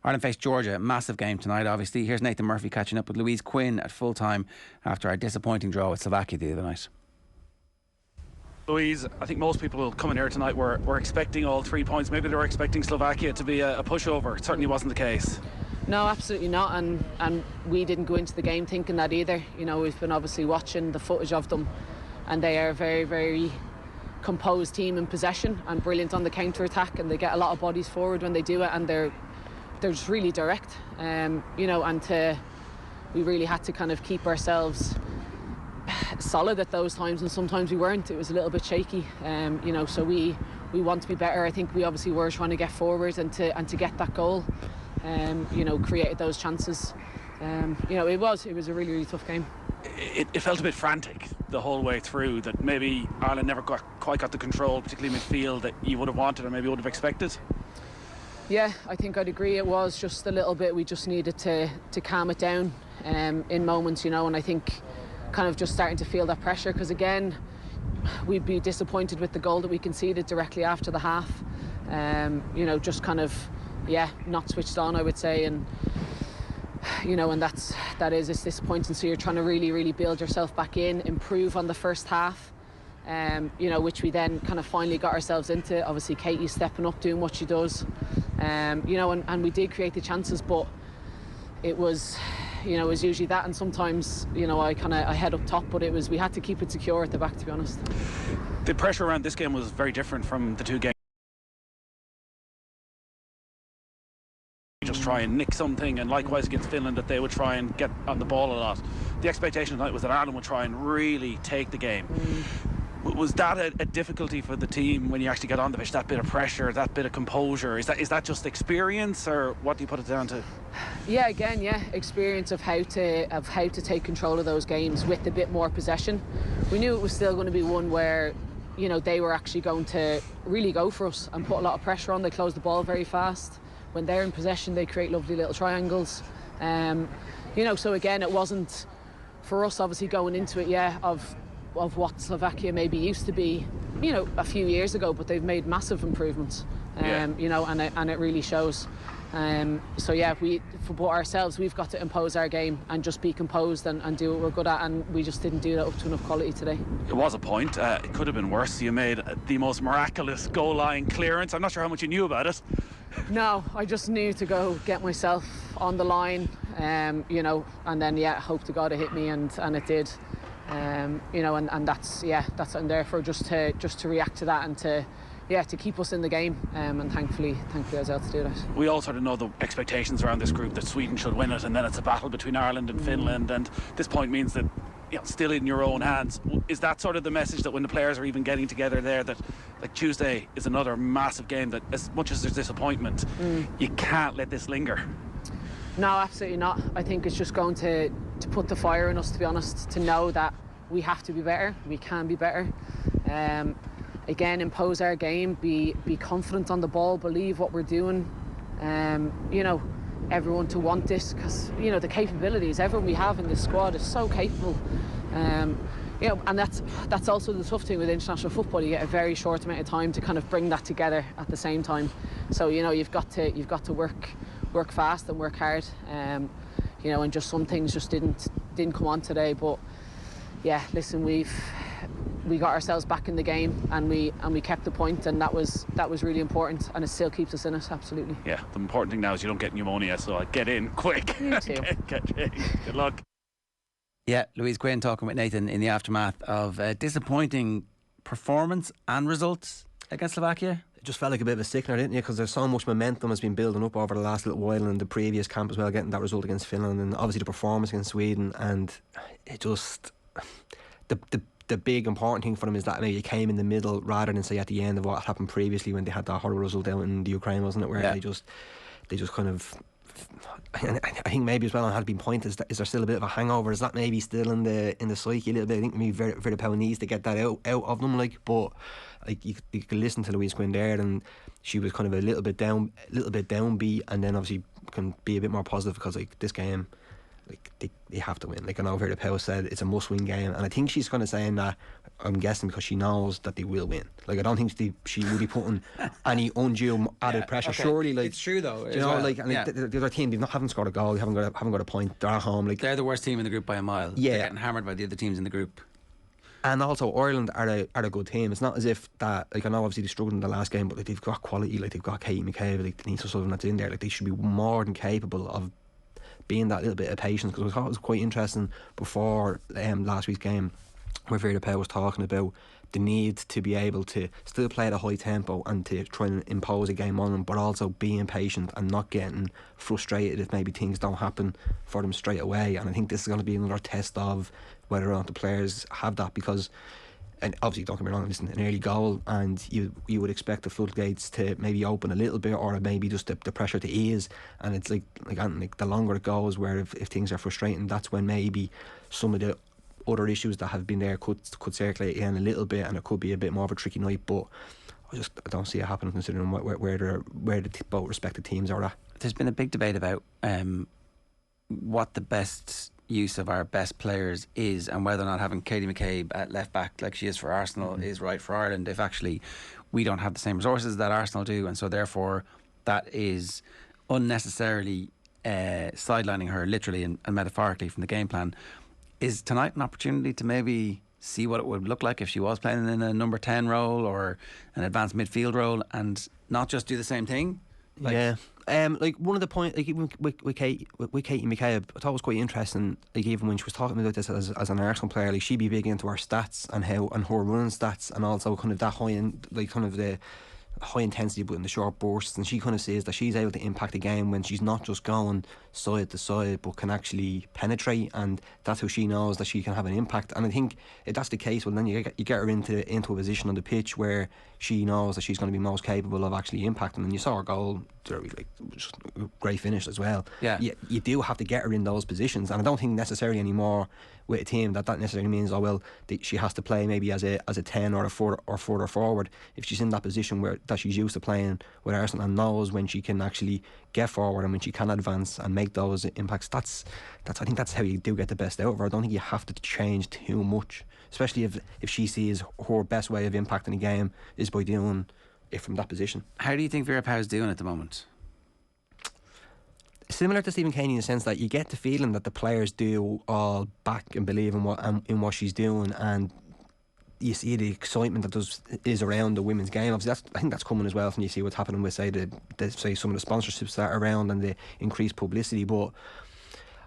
Ireland face Georgia, massive game tonight obviously. Here's Nathan Murphy catching up with Louise Quinn at full time after our disappointing draw with Slovakia the other night. Louise, I think most people coming here tonight were expecting all 3 points. Maybe they were expecting Slovakia to be a pushover. It certainly wasn't the case. No, absolutely not, and we didn't go into the game thinking that either. You know, we've been obviously watching the footage of them, and they are a very, very composed team in possession and brilliant on the counter-attack, and they get a lot of bodies forward when they do it, and they're just really direct. You know, and we really had to kind of keep ourselves solid at those times, and sometimes we weren't. It was a little bit shaky. You know, so we want to be better. I think we obviously were trying to get forward and to get that goal. You know, created those chances. You know, it was a really, really tough game. It felt a bit frantic the whole way through, that maybe Ireland never quite got the control, particularly midfield, that you would have wanted or maybe would have expected. Yeah, I think I'd agree. It was just a little bit. We just needed to calm it down in moments, you know, and I think kind of just starting to feel that pressure, because again, we'd be disappointed with the goal that we conceded directly after the half. You know, just kind of, yeah, not switched on, I would say, and you know, and it's disappointing. So you're trying to really, really build yourself back in, improve on the first half, you know, which we then kind of finally got ourselves into. Obviously, Katie stepping up, doing what she does, you know, and we did create the chances, but it was, you know, it was usually that, and sometimes, you know, I head up top, but we had to keep it secure at the back, to be honest. The pressure around this game was very different from the two games. Just try and nick something, and likewise against Finland, that they would try and get on the ball a lot. The expectation tonight was that Ireland would try and really take the game. Was that a difficulty for the team when you actually get on the pitch, that bit of pressure, that bit of composure? Is that just experience, or what do you put it down to? Yeah, again, yeah, experience of how to take control of those games with a bit more possession. We knew it was still going to be one where, you know, they were actually going to really go for us and put a lot of pressure on. They close the ball very fast. When they're in possession, they create lovely little triangles. You know, so again, it wasn't for us obviously going into it, yeah, of what Slovakia maybe used to be, you know, a few years ago, but they've made massive improvements. You know, and it really shows. So yeah, for ourselves, we've got to impose our game and just be composed and do what we're good at, and we just didn't do that up to enough quality today. It was a point. It could have been worse. You made the most miraculous goal line clearance. I'm not sure how much you knew about it. No, I just knew to go get myself on the line, you know, and then yeah, hope to God it hit me, and it did. You know, and that's what I'm there for, just to react to that and to keep us in the game, and thankfully I was able to do that. We all sort of know the expectations around this group, that Sweden should win it, and then it's a battle between Ireland and Finland, and this point means that, you know, still in your own hands. Is that sort of the message, that when the players are even getting together there, that like Tuesday is another massive game, that as much as there's disappointment, you can't let this linger? No, absolutely not. I think it's just going to put the fire in us, to be honest, to know that we have to be better, we can be better. Again, impose our game, be confident on the ball, believe what we're doing. You know, everyone to want this, because, you know, the capabilities everyone we have in this squad is so capable. You know, and that's also the tough thing with international football. You get a very short amount of time to kind of bring that together at the same time. So, you know, you've got to work fast and work hard. You know, and just some things just didn't come on today. But yeah, listen, we got ourselves back in the game, and we kept the point, and that was really important, and it still keeps us in it, absolutely. Yeah, the important thing now is you don't get pneumonia, so get in quick. You too. Good luck. Yeah, Louise Quinn talking with Nathan in the aftermath of a disappointing performance and results against Slovakia. It just felt like a bit of a sickener, didn't you? Because there's so much momentum has been building up over the last little while, and the previous camp as well, getting that result against Finland, and obviously the performance against Sweden, and it just the big important thing for them is that maybe it came in the middle rather than say at the end of what happened previously when they had that horrible result out in the Ukraine, wasn't it? Where they just kind of, I think maybe as well, on had been point, is there still a bit of a hangover? Is that maybe still in the psyche a little bit? I think maybe Vera Pauw needs to get that out of them, like. But like you could listen to Louise Quinn there, and she was kind of a little bit downbeat, and then obviously can be a bit more positive, because like this game, like they have to win. Like I know Vera Pauw said it's a must-win game, and I think she's kind of saying that, I'm guessing, because she knows that they will win. Like I don't think she will be putting any undue added pressure. Okay. Surely, like it's true though. you know, well. like, and yeah. the other team, they haven't scored a goal, they haven't got a point. They're at home. Like They're the worst team in the group by a mile. Yeah. They're getting hammered by the other teams in the group. And also Ireland are a good team. It's not as if that, like, I know obviously they struggled in the last game, but like, they've got quality. Like they've got Katie McCabe, like Denise O'Sullivan that's in there. Like they should be more than capable of being that little bit of patience. Because I thought it was quite interesting before last week's game, where Vera Pauw was talking about the need to be able to still play at a high tempo and to try and impose a game on them, but also being patient and not getting frustrated if maybe things don't happen for them straight away. And I think this is going to be another test of whether or not the players have that, because, and obviously don't get me wrong, listen, an early goal and you would expect the floodgates to maybe open a little bit, or maybe just the pressure to ease. And it's like the longer it goes, where if things are frustrating, that's when maybe some of the other issues that have been there could circulate again a little bit, and it could be a bit more of a tricky night. But I don't see it happening, considering where both respective teams are at. There's been a big debate about what the best use of our best players is, and whether or not having Katie McCabe at left back like she is for Arsenal is right for Ireland, if actually we don't have the same resources that Arsenal do, and so therefore that is unnecessarily sidelining her literally and metaphorically from the game plan. Is tonight an opportunity to maybe see what it would look like if she was playing in a number 10 role or an advanced midfield role, and not just do the same thing? Like, yeah. Like one of the points, like even with Katie McCabe, I thought it was quite interesting. Like even when she was talking about this as an Arsenal player, like she'd be big into her stats and her running stats, and also kind of that high end, like kind of the high intensity but in the short bursts. And she kind of says that she's able to impact the game when she's not just going side to side, but can actually penetrate, and that's how she knows that she can have an impact. And I think if that's the case, well then you get her into a position on the pitch where she knows that she's going to be most capable of actually impacting. And you saw her goal, like, just a great finish as well. Yeah. You do have to get her in those positions, and I don't think necessarily anymore with a team that necessarily means she has to play maybe as a 10 or a further forward. If she's in that position where that she's used to playing with Arsenal and knows when she can actually get forward and when she can advance and make those impacts, that's I think that's how you do get the best out of her. I don't think you have to change too much, especially if she sees her best way of impacting the game is by doing it from that position. How do you think Vera Pauw is doing at the moment? Similar to Stephen Keaney in the sense that you get the feeling that the players do all back and believe in what she's doing, and you see the excitement that is around the women's game. Obviously, I think that's coming as well when you see what's happening with say some of the sponsorships that are around and the increased publicity. But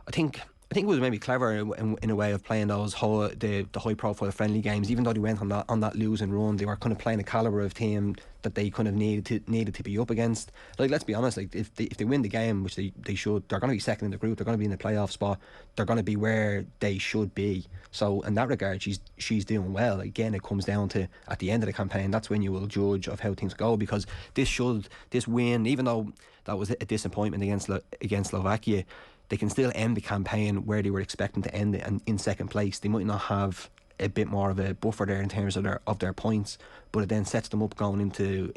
I think it was maybe clever in a way of playing those the high profile friendly games. Even though they went on that losing run, they were kind of playing a calibre of team that they kind of needed to be up against. Like, let's be honest, like if they win the game, which they should, they're going to be second in the group, they're going to be in the playoff spot, they're going to be where they should be. So in that regard, she's doing well. Again, it comes down to at the end of the campaign, that's when you will judge of how things go, because this win, even though that was a disappointment against Slovakia, they can still end the campaign where they were expecting to end it, and in second place. They might not have a bit more of a buffer there in terms of their points, but it then sets them up going into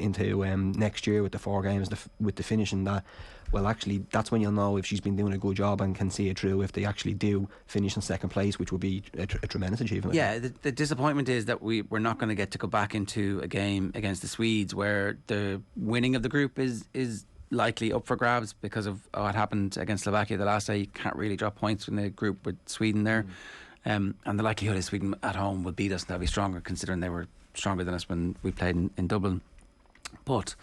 next year with the 4 games with the finishing that. Well, actually, that's when you'll know if she's been doing a good job and can see it through if they actually do finish in second place, which would be a tremendous achievement. Yeah, the disappointment is that we're not going to get to go back into a game against the Swedes where the winning of the group is likely up for grabs because of what happened against Slovakia the last day. You can't really drop points in the group with Sweden there. And the likelihood is Sweden at home will beat us. They'll be stronger, considering they were stronger than us when we played in Dublin. But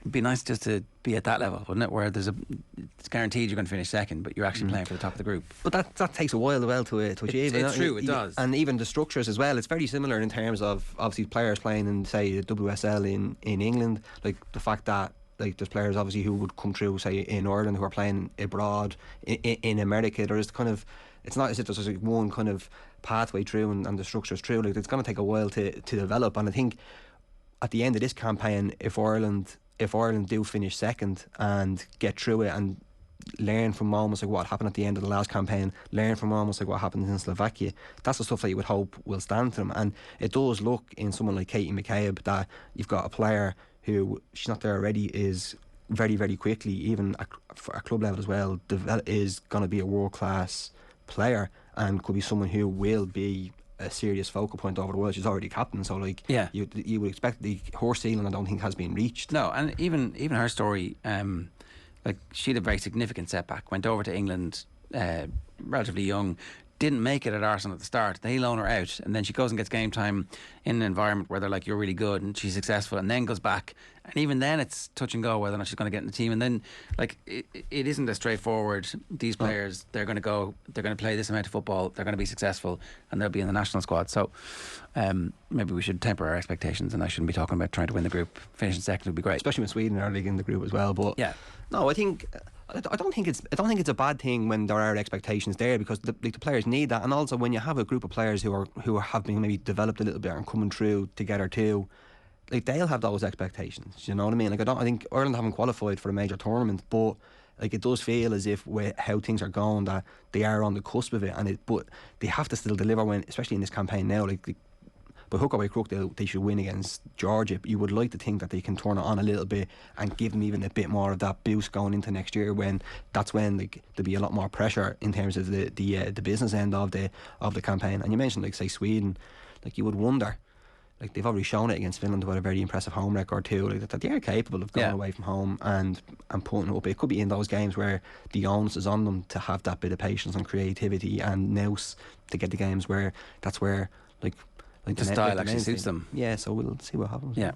it'd be nice just to be at that level, wouldn't it? Where it's guaranteed you're going to finish second, but you're actually playing for the top of the group. But that takes a while to achieve. It's true, it does. And even the structures as well. It's very similar in terms of obviously players playing in, say, the WSL in England. Like the fact that, like, there's players obviously who would come through, say, in Ireland, who are playing abroad in America. There is kind of, it's not as if there's like one kind of pathway through and the structure's through. Like, it's going to take a while to develop. And I think at the end of this campaign, if Ireland do finish second and get through it and learn from almost like what happened at the end of the last campaign, learn from almost like what happened in Slovakia, that's the stuff that you would hope will stand to them. And it does look in someone like Katie McCabe that you've got a player who, she's not there already, is very, very quickly, even for a club level as well, is going to be a world class player and could be someone who will be a serious focal point over the world. She's already captain, so like you would expect her ceiling I don't think has been reached. No, and even her story, like she had a very significant setback, went over to England relatively young, didn't make it at Arsenal at the start. They loan her out, and then she goes and gets game time in an environment where they're like, you're really good, and she's successful, and then goes back, and even then it's touch and go whether or not she's going to get in the team. And then like it isn't as straightforward. These players, they're going to play this amount of football, they're going to be successful, and they'll be in the national squad. So maybe we should temper our expectations, and I shouldn't be talking about trying to win the group. Finishing second would be great, especially with Sweden early in the group as well. But no, I don't think it's a bad thing when there are expectations there, because the players need that. And also when you have a group of players who have been maybe developed a little bit and coming through together too, like they'll have those expectations. You know what I mean? Like I think Ireland haven't qualified for a major tournament, but like it does feel as if with how things are going that they are on the cusp of it, but they have to still deliver when, especially in this campaign now. Like by hook or by crook, they should win against Georgia. You would like to think that they can turn it on a little bit and give them even a bit more of that boost going into next year, when that's when like there'll be a lot more pressure in terms of the business end of the campaign. And you mentioned like say Sweden, like you would wonder, like they've already shown it against Finland with a very impressive home record too, like that they are capable of going away from home and putting it up. It could be in those games where the onus is on them to have that bit of patience and creativity and nous to get the games where that's where like the style actually suits them. Yeah, so we'll see what happens. Yeah.